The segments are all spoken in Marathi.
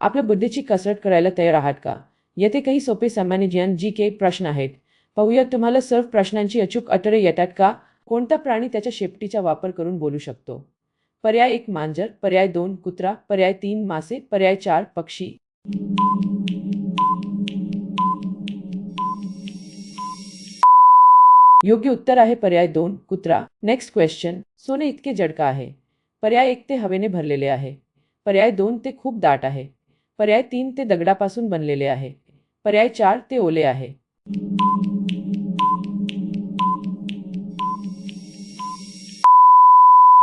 आपल्या बुद्धीची कसरत करायला तयार आहात का? येथे काही सोपे सामान्य ज्ञान जी प्रश्न आहेत. पाहूया तुम्हाला सर्व प्रश्नांची अचूक उत्तरे येतात का? कोणता प्राणी त्याच्या शेपटीचा वापर करून बोलू शकतो? पर्याय 1 मांजर, पर्याय 2 कुत्रा, पर्याय 3 मासे, पर्याय 4 पक्षी. योग्य उत्तर आहे पर्याय 2 कुत्रा. Next question. सोने इतके जड का आहे? पर्याय 1 ते हवेने भरलेले आहे. पर्याय 2 ते खूप दाट आहे. पर्याय 3 ते दगडापासून बनलेले आहे. पर्याय 4 ते ओले आहे.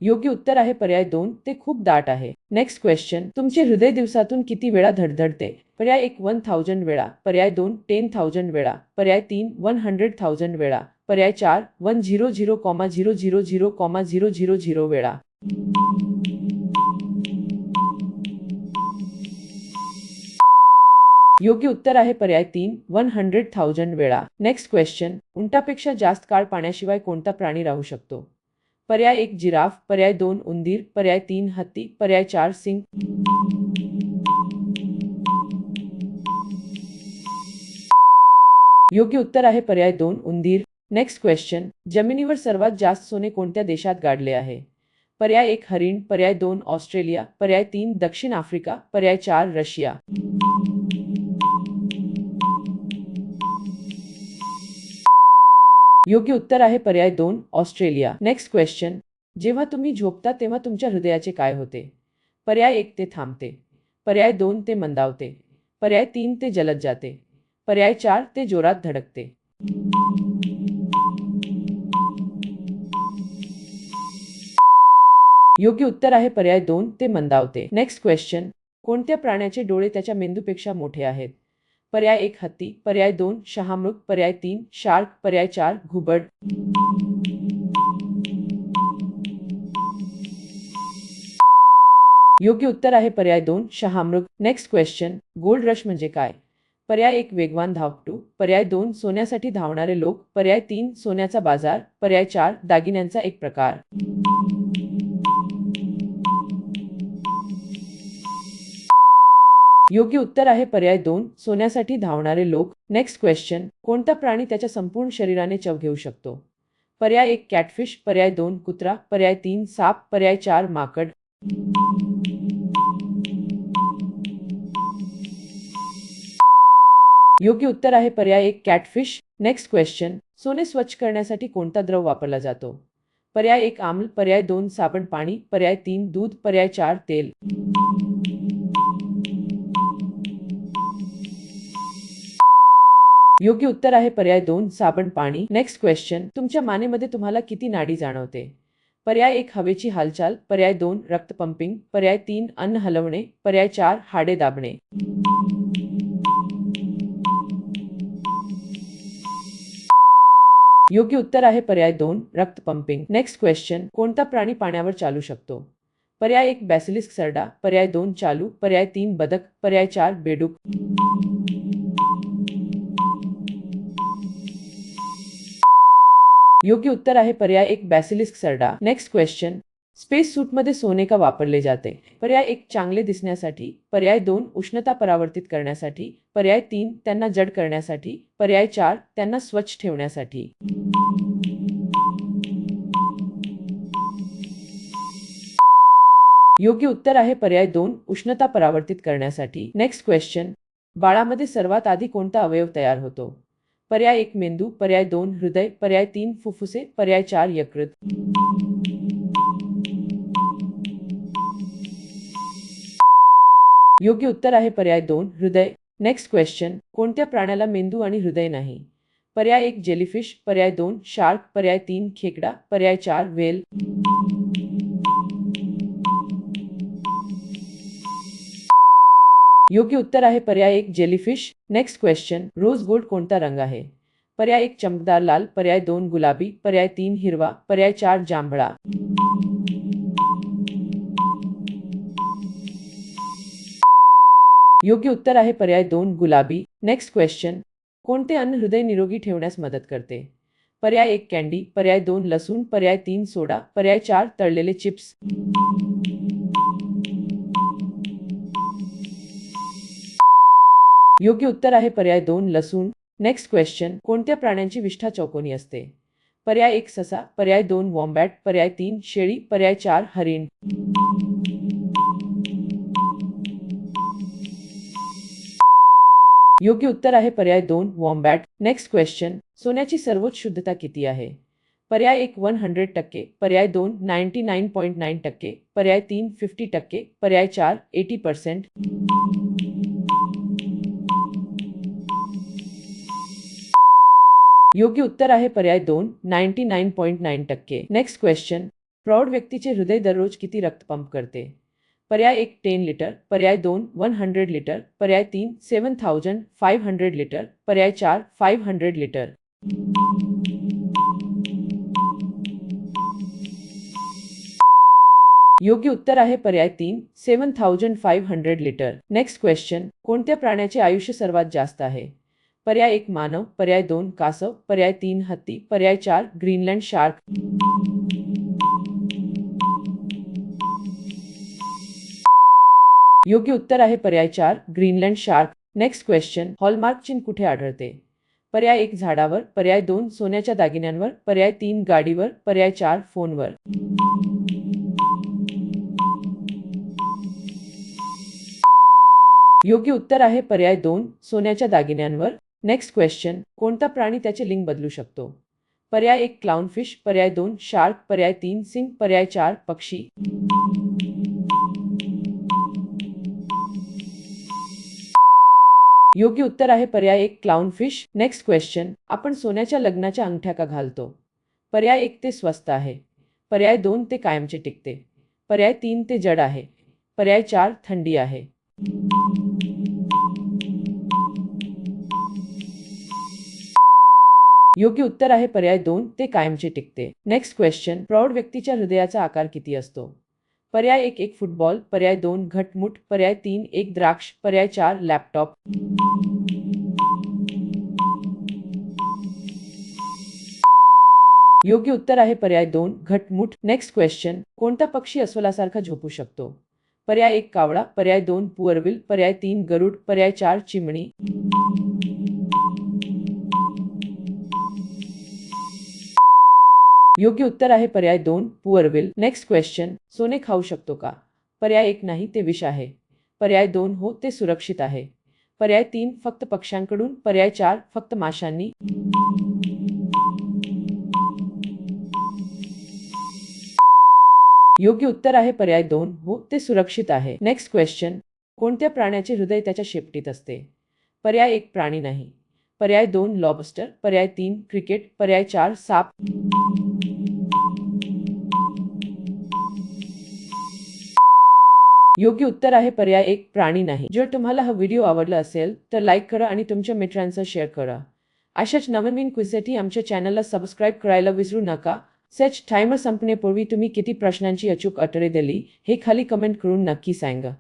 योग्य उत्तर आहे पर्याय 2 ते खूप दाट आहे. Next question. तुमचे हृदय दिवसातून किती वेळा धडधडते? पर्याय 1 1000 वेळा, पर्याय 2 10,000 वेळा, पर्याय 3 100,000 वेळा, पर्याय 4 100,000,000,000 वेळा. योग्य उत्तर आहे पर्याय 3 100,000 वेळा. Next question. उंटापेक्षा जास्त काळ पाण्याशिवाय कोणता प्राणी राहू शकतो? पर्याय 1 जिराफ, पर्याय 2 उंदीर, पर्याय 3 हत्ती, पर्याय 4 सिंह. योग्य उत्तर आहे पर्याय 2 उंदीर. Next question. जमिनीवर सर्वात जास्त सोने कोणत्या देशात गाडले आहे? पर्याय 1 हरिण, पर्याय 2 ऑस्ट्रेलिया, पर्याय 3 दक्षिण आफ्रिका, पर्याय 4 रशिया. योग्य उत्तर आहे पर्याय 2 ऑस्ट्रेलिया. Next question. जेव्हा तुम्ही झोपता तेव्हा तुमच्या हृदयाचे काय होते? पर्याय 1 ते थांबते, पर्याय 2 ते मंदावते, पर्याय 3 ते जलद जाते, पर्याय 4 ते जोरात धडकते. योग्य उत्तर आहे पर्याय 2 ते मंदावते. Next question. कोणत्या प्राण्याचे डोळे त्याच्या मेंदूपेक्षा मोठे आहेत? पर्याय 1 हत्ती, पर्याय 2 शहामृग, पर्याय 3 शार्क, पर्याय 4 घुबड. योग्य उत्तर आहे पर्याय 2 शहामृग. Next question. गोल्ड रश म्हणजे काय? पर्याय 1 वेगवान धावपटू, पर्याय 2 सोन्यासाठी धावणारे लोक, पर्याय 3 सोन्याचा बाजार, पर्याय 4 दागिन्यांचा एक प्रकार. योग्य उत्तर आहे पर्याय 2 सोन्यासाठी धावणारे लोक. Next question. कोणता प्राणी त्याच्या संपूर्ण शरीराने चव घेऊ शकतो? पर्याय 1 कॅटफिश, पर्याय 2 कुत्रा, पर्याय 3 साप, पर्याय 4 माकड. योग्य उत्तर आहे पर्याय 1 कॅटफिश. Next question. सोने स्वच्छ करण्यासाठी कोणता द्रव वापरला जातो? पर्याय 1 आम्ल, पर्याय 2 साबण पाणी, पर्याय 3 दूध, पर्याय 4 तेल. योग्य उत्तर आहे पर्याय 2 साबण पाणी. Next question. तुमच्या मानेमध्ये तुम्हाला किती नाडी जाणवते? पर्याय 1 हवेची हालचाल, पर्याय 2 रक्त पंपिंग, पर्याय 3 अन्न हलवणे, पर्याय 4 हाडे दाबणे. योग्य उत्तर आहे पर्याय 2 रक्त पंपिंग. Next question. कोणता प्राणी पाण्यावर चालू शकतो? पर्याय 1 बॅसिलिस्क सरडा, पर्याय 2 चालू, पर्याय 3 बदक, पर्याय 4 बेडूक. योग्य उत्तर आहे पर्याय 1 बॅसिलिस्क सरडा. Next question. स्पेस सूटमध्ये सोने का वापरले जाते? पर्याय 1 चांगले दिसण्यासाठी, पर्याय 2 उष्णता परावर्तित करण्यासाठी, पर्याय 3 त्यांना जड करण्यासाठी, पर्याय 4 त्यांना स्वच्छ ठेवण्यासाठी. योग्य उत्तर आहे पर्याय 2 उष्णता परावर्तित करण्यासाठी. Next question. बाळामध्ये सर्वात आधी कोणता अवयव तयार होतो? पर्याय 1 मेंदू, पर्याय 2 हृदय, पर्याय 3 फुफ्फुसे, पर्याय 4 यकृत. योग्य उत्तर आहे पर्याय 2 हृदय. Next question. कोणत्या प्राण्याला मेंदू आणि हृदय नाही? पर्याय 1 जेलीफिश, पर्याय 2 शार्क, पर्याय 3 खेकडा, पर्याय 4 व्हेल. योग्य उत्तर आहे पर्याय 1 jellyfish. Next question. Rose gold कोणता रंग आहे? पर्याय 1 चमकदार लाल, पर्याय 2 गुलाबी, पर्याय 3 हिरवा, पर्याय 4 जांभळा. योग्य उत्तर आहे पर्याय 2 गुलाबी. Next question. कोणते अन्न हृदय निरोगी ठेवण्यास मदत करते? पर्याय 1 कॅन्डी, पर्याय 2 लसूण, पर्याय 3 सोडा, पर्याय 4 तळलेले चिप्स. योग्य उत्तर आहे पर्याय 2 लसूण. Next question. कोणत्या प्राण्यांची विष्ठा चौकोनी असते? पर्याय 1 ससा, पर्याय 2 वॉम्बॅट, पर्याय 3 शेळी, पर्याय 4 हरिण. योग्य उत्तर आहे पर्याय 2 वॉम्बॅट. Next question. सोन्याची सर्वोच्च शुद्धता किती आहे? पर्याय 1 100%, पर्याय 2 99.9%, पर्याय 3 50%, पर्याय 4 80%. योग्य उत्तर आहे पर्याय 2 99.9%. Next question. प्रौढ व्यक्तीचे हृदय दररोज किती रक्त पंप करते? पर्याय 1 10 लिटर, पर्याय 2 100 लिटर, पर्याय 3 7500 लिटर, पर्याय 4 500 लिटर. योग्य उत्तर आहे पर्याय 3 7500 लिटर. Next question. कोणत्या प्राण्याचे आयुष्य सर्वात जास्त आहे? पर्याय 1 मानव, पर्याय 2 कासव, पर्याय 3 हत्ती, पर्याय 4 ग्रीनलँड शार्क. योग्य उत्तर आहे पर्याय 4 Greenland shark. Next question. Hallmark चिन्ह कुठे आढळते? पर्याय 1 झाडावर, पर्याय 2 सोन्याच्या दागिन्यांवर, पर्याय 3 गाडीवर, पर्याय 4 फोनवर. योग्य उत्तर आहे पर्याय 2 सोन्याच्या दागिन्यांवर. Next question. कोणता प्राणी त्याचे लिंग बदलू शकतो? पर्याय 1 क्लाउनफिश, पर्याय 2 शार्क, पर्याय 3 सिंग, पर्याय 4 पक्षी. योग्य उत्तर आहे पर्याय 1 क्लाउनफिश. Next question. आपण सोन्याच्या लग्नाच्या अंगठ्या का घालतो? पर्याय 1 ते स्वस्त आहे, पर्याय 2 ते कायमचे टिकते, पर्याय 3 ते जड आहे, पर्याय 4 थंडी आहे. योग्य उत्तर आहे पर्याय 2 ते कायमचे टिकते. Next question. प्रौढ व्यक्तीच्या हृदयाचा आकार किती असतो? पर्याय 1 एक फुटबॉल, पर्याय 2 घटमुट, पर्याय 3 एक द्राक्ष, पर्याय 4 लॅपटॉप. योग्य उत्तर आहे पर्याय 2 घटमुट. Next question. कोणता पक्षी अस्वलासारखा झोपू शकतो? पर्याय 1 कावळा, पर्याय 2 पुअरविल, पर्याय 3 गरुड, पर्याय 4 चिमणी. योग्य उत्तर आहे पर्याय 2 पुअरविल. Next question. सोने खाऊ शकतो का? पर्याय 1 नाही ते विष आहे, पर्याय 2 हो ते सुरक्षित आहे, पर्याय 3 फक्त पक्ष्यांकडून, पर्याय 4 फक्त माशांनी. योग्य उत्तर आहे पर्याय 2 हो ते सुरक्षित आहे. Next question. कोणत्या प्राण्याचे हृदय त्याच्या शेपटीत असते? पर्याय 1 प्राणी नाही, पर्याय 2 लॉबस्टर, पर्याय 3 क्रिकेट, पर्याय 4 साप. योग्य उत्तर आहे पर्याय 1 प्राणी नाही. जर तुम्हाला हा व्हिडिओ आवडला असेल तर लाईक करा आणि तुमच्या मित्रांसह शेअर करा. अशाच नवनवीन क्विजसाठी आमच्या चॅनलला सबस्क्राईब करायला विसरू नका. सेट टायमर संपण्यापूर्वी तुम्ही किती प्रश्नांची अचूक उत्तरे दिली हे खाली कमेंट करून नक्की सांगा.